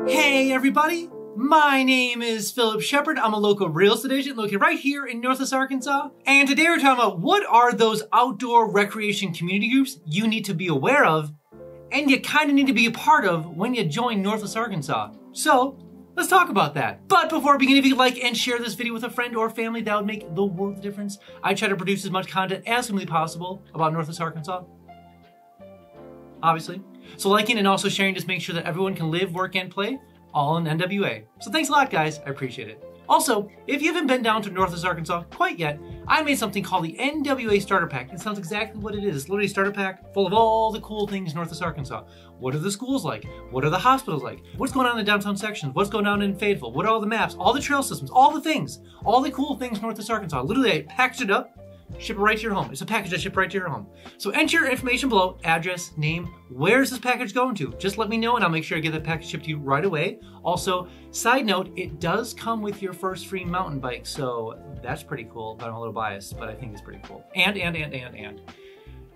Hey everybody, my name is Phillip Shepard. I'm a local real estate agent located right here in Northwest Arkansas. And today we're talking about what are those outdoor recreation community groups you need to be aware of and you kind of need to be a part of when you join Northwest Arkansas. So let's talk about that. But before we begin, if you could like and share this video with a friend or family, that would make the world of difference. I try to produce as much content as humanly possible about Northwest Arkansas, obviously. So liking and also sharing just makes sure that everyone can live, work, and play all in NWA. So thanks a lot, guys. I appreciate it. Also, if you haven't been down to Northwest Arkansas quite yet, I made something called the NWA Starter Pack. It sounds exactly what it is. It's literally a starter pack full of all the cool things Northwest Arkansas. What are the schools like? What are the hospitals like? What's going on in the downtown sections? What's going on in Fayetteville? What are all the maps? All the trail systems? All the things. All the cool things Northwest Arkansas. Literally, I packaged it up, ship it right to your home. It's a package I ship right to your home. So enter your information below, address, name, where's this package going to? Just let me know and I'll make sure I get that package shipped to you right away. Also, side note, it does come with your first free mountain bike, so that's pretty cool, but I'm a little biased, but I think it's pretty cool. And.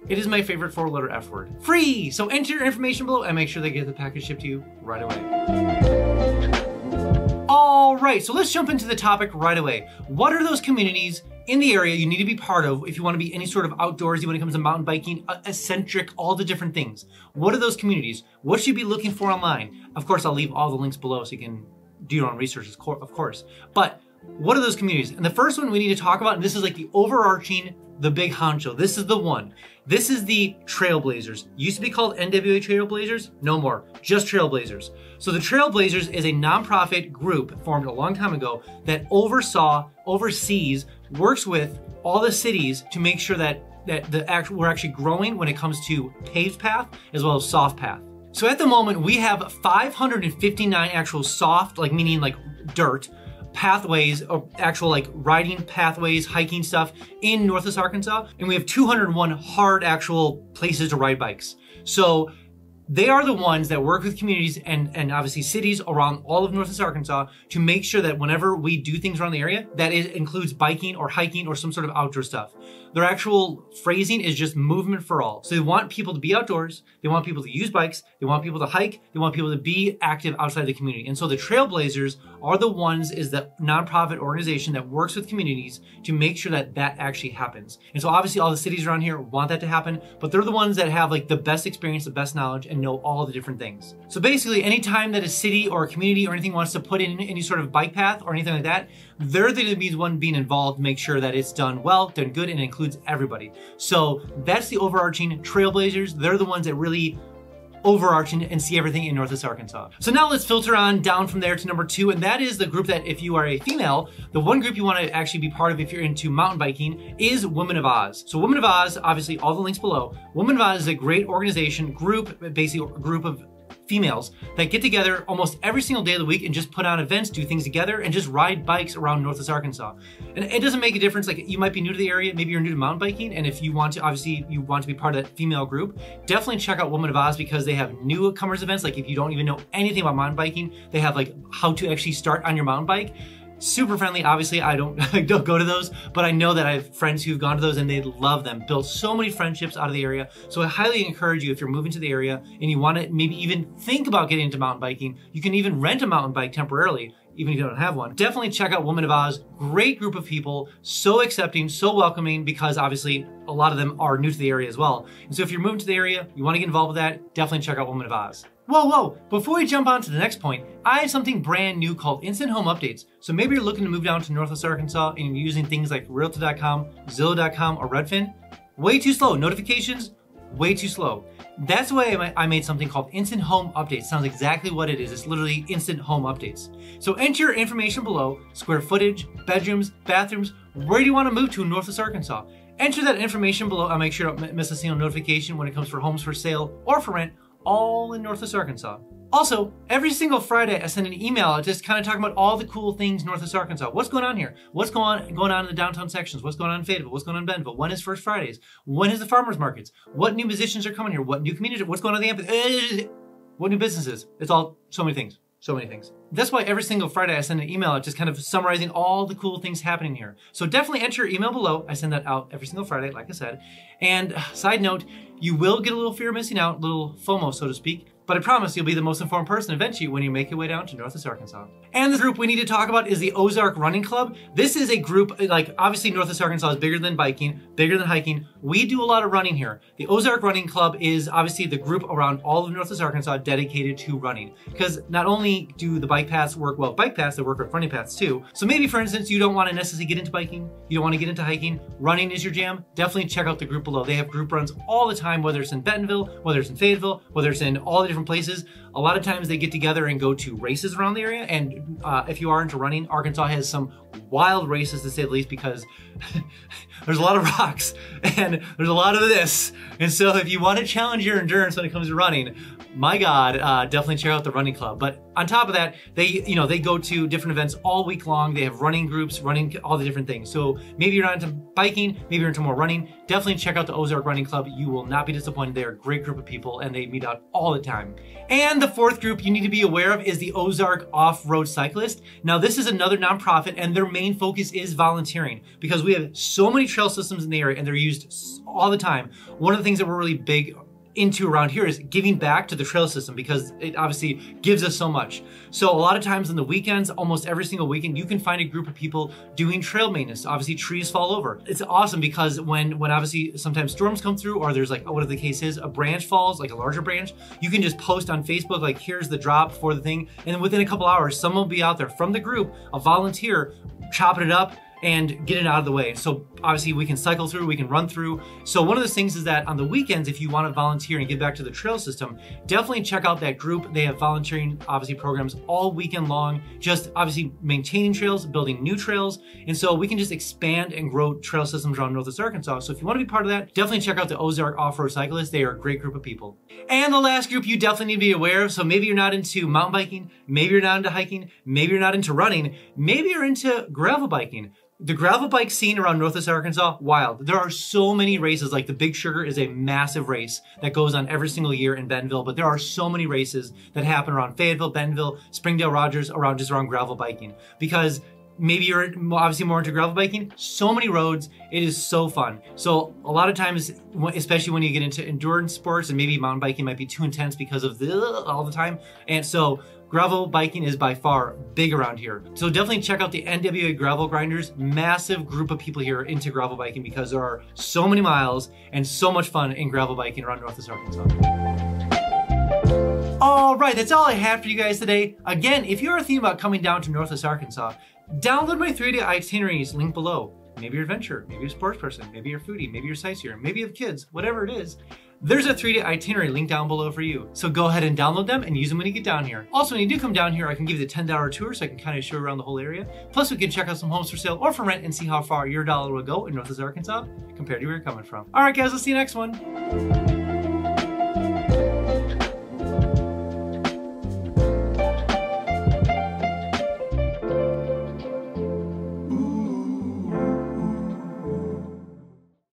It is my favorite four-letter F word. Free! So enter your information below and make sure they get the package shipped to you right away. All right, so let's jump into the topic right away. What are those communities in the area you need to be part of if you want to be any sort of outdoorsy when it comes to mountain biking, eccentric, all the different things? What are those communities? What should you be looking for online? Of course, I'll leave all the links below so you can do your own research, of course. But what are those communities? And the first one we need to talk about, and this is like the overarching, the big honcho. This is the one. This is the Trailblazers. Used to be called NWA Trailblazers, no more, just Trailblazers. So the Trailblazers is a nonprofit group formed a long time ago that oversees, works with all the cities to make sure that we're actually growing when it comes to paved path as well as soft path. So at the moment we have 559 actual soft, like meaning like dirt, pathways, or actual like riding pathways, hiking stuff in Northwest Arkansas, and we have 201 hard actual places to ride bikes. So they are the ones that work with communities and obviously cities around all of Northwest Arkansas to make sure that whenever we do things around the area, that it includes biking or hiking or some sort of outdoor stuff. Their actual phrasing is just movement for all. So they want people to be outdoors, they want people to use bikes, they want people to hike, they want people to be active outside the community. And so the Trailblazers are the ones, is the nonprofit organization that works with communities to make sure that that actually happens. And so obviously all the cities around here want that to happen, but they're the ones that have like the best experience, the best knowledge, and know all the different things. So basically anytime that a city or a community or anything wants to put in any sort of bike path or anything like that, they're going to be the one being involved to make sure that it's done well, done good, and includes everybody. So that's the overarching Trailblazers. They're the ones that really overarching and see everything in Northwest Arkansas. So now let's filter on down from there to number 2, and that is the group that if you are a female, the one group you want to actually be part of if you're into mountain biking is Women of Oz. So Women of Oz, obviously all the links below. Women of Oz is a great organization, basically a group of females that get together almost every single day of the week and just put on events, do things together, and just ride bikes around Northwest Arkansas. And it doesn't make a difference, like you might be new to the area, maybe you're new to mountain biking, and if you want to, obviously you want to be part of that female group, definitely check out Women of Oz because they have newcomers events. Like if you don't even know anything about mountain biking, they have like how to actually start on your mountain bike. Super friendly. Obviously, I don't go to those, but I know that I have friends who've gone to those and they love them. Built so many friendships out of the area. So I highly encourage you, if you're moving to the area and you want to maybe even think about getting into mountain biking, you can even rent a mountain bike temporarily, even if you don't have one. Definitely check out Women of Oz. Great group of people, so accepting, so welcoming, because obviously a lot of them are new to the area as well. And so if you're moving to the area, you want to get involved with that, definitely check out Women of Oz. Whoa, before we jump on to the next point, I have something brand new called Instant Home Updates. So maybe you're looking to move down to Northwest Arkansas and you're using things like Realtor.com, Zillow.com, or Redfin. Way too slow. Notifications, way too slow. That's why I made something called Instant Home Updates. Sounds exactly what it is. It's literally Instant Home Updates. So enter your information below, square footage, bedrooms, bathrooms, where do you want to move to in Northwest Arkansas? Enter that information below. I'll make sure I don't miss a single notification when it comes for homes for sale or for rent, all in Northwest Arkansas. Also, every single Friday, I send an email out just kind of talking about all the cool things Northwest Arkansas. What's going on here? What's going on in the downtown sections? What's going on in Fayetteville? What's going on in Bentonville? When is First Fridays? When is the farmers markets? What new musicians are coming here? What new communities? What's going on in the amphitheater? What new businesses? It's all so many things. So many things. That's why every single Friday I send an email out just kind of summarizing all the cool things happening here. So definitely enter your email below. I send that out every single Friday, like I said. And side note, you will get a little fear of missing out, a little FOMO, so to speak. but I promise you'll be the most informed person eventually when you make your way down to Northwest Arkansas. And the group we need to talk about is the Ozark Running Club. This is a group, like obviously Northwest Arkansas is bigger than biking, bigger than hiking. We do a lot of running here. The Ozark Running Club is obviously the group around all of Northwest Arkansas dedicated to running. Because not only do the bike paths work well with bike paths, they work with running paths too. So maybe for instance, you don't want to necessarily get into biking, you don't want to get into hiking, running is your jam, definitely check out the group below. They have group runs all the time, whether it's in Bentonville, whether it's in Fayetteville, whether it's in all the different places. A lot of times they get together and go to races around the area. And if you are into running, Arkansas has some wild races to say the least, because there's a lot of rocks and there's a lot of this. And so if you want to challenge your endurance when it comes to running, my God, definitely check out the running club. But on top of that, they go to different events all week long. They have running groups, running all the different things. So maybe you're not into biking, maybe you're into more running, definitely check out the Ozark Running Club. You will not be disappointed. They're a great group of people and they meet out all the time. And the fourth group you need to be aware of is the Ozark Off-Road Cyclist. Now this is another nonprofit and their main focus is volunteering, because we have so many trail systems in the area and they're used all the time. One of the things that we're really big into around here is giving back to the trail system, because it obviously gives us so much. So a lot of times on the weekends, almost every single weekend, you can find a group of people doing trail maintenance. Obviously trees fall over. It's awesome because when obviously sometimes storms come through, or there's like, whatever the case is, a branch falls, like a larger branch, you can just post on Facebook, like here's the drop for the thing. And then within a couple hours, someone will be out there from the group, a volunteer, chopping it up and get it out of the way. So obviously we can cycle through, we can run through. So one of the things is that on the weekends, if you want to volunteer and give back to the trail system, definitely check out that group. They have volunteering, obviously, programs all weekend long, just obviously maintaining trails, building new trails. And so we can just expand and grow trail systems around Northwest Arkansas. So if you want to be part of that, definitely check out the Ozark Off-Road Cyclists. They are a great group of people. And the last group you definitely need to be aware of. So maybe you're not into mountain biking, maybe you're not into hiking, maybe you're not into running, maybe you're into gravel biking. The gravel bike scene around Northwest Arkansas, wild. There are so many races, like the Big Sugar is a massive race that goes on every single year in Bentonville, but there are so many races that happen around Fayetteville, Bentonville, Springdale, Rogers, around gravel biking. Because maybe you're obviously more into gravel biking, so many roads, it is so fun. So a lot of times, especially when you get into endurance sports, and maybe mountain biking might be too intense because of all the time. And so gravel biking is by far big around here. So definitely check out the NWA Gravel Grinders. Massive group of people here into gravel biking, because there are so many miles and so much fun in gravel biking around Northwest Arkansas. All right, that's all I have for you guys today. Again, if you're thinking about coming down to Northwest Arkansas, download my 3-day itineraries link below. Maybe you're an adventurer, maybe you're a sports person, maybe you're a foodie, maybe you're a sightseer, maybe you have kids, whatever it is. There's a 3-day itinerary link down below for you. So go ahead and download them and use them when you get down here. Also, when you do come down here, I can give you the $10 tour so I can kind of show you around the whole area. Plus, we can check out some homes for sale or for rent and see how far your dollar will go in Northwest Arkansas compared to where you're coming from. All right, guys, let's see you next one.